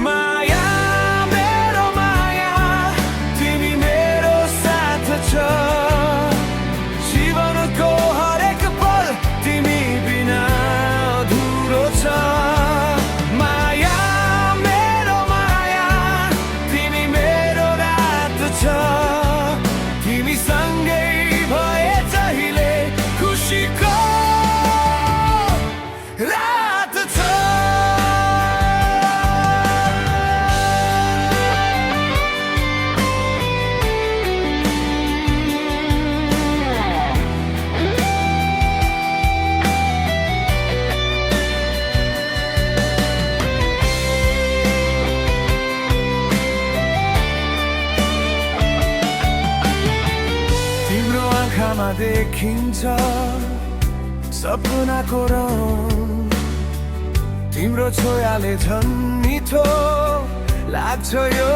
माया मेरो माया तिमी मेरो साथ छ जीवनको हरेक पल तिमी बिना अधुरो छ माया मेरो माया तिमी मेरो रात छ तिमी सँगै भए जहिले खुसीको रात छ तिम्रो आँखामा देखिन्छ सपनाको रङ तिम्रो छोयाले झन् मिठो लाग्छ यो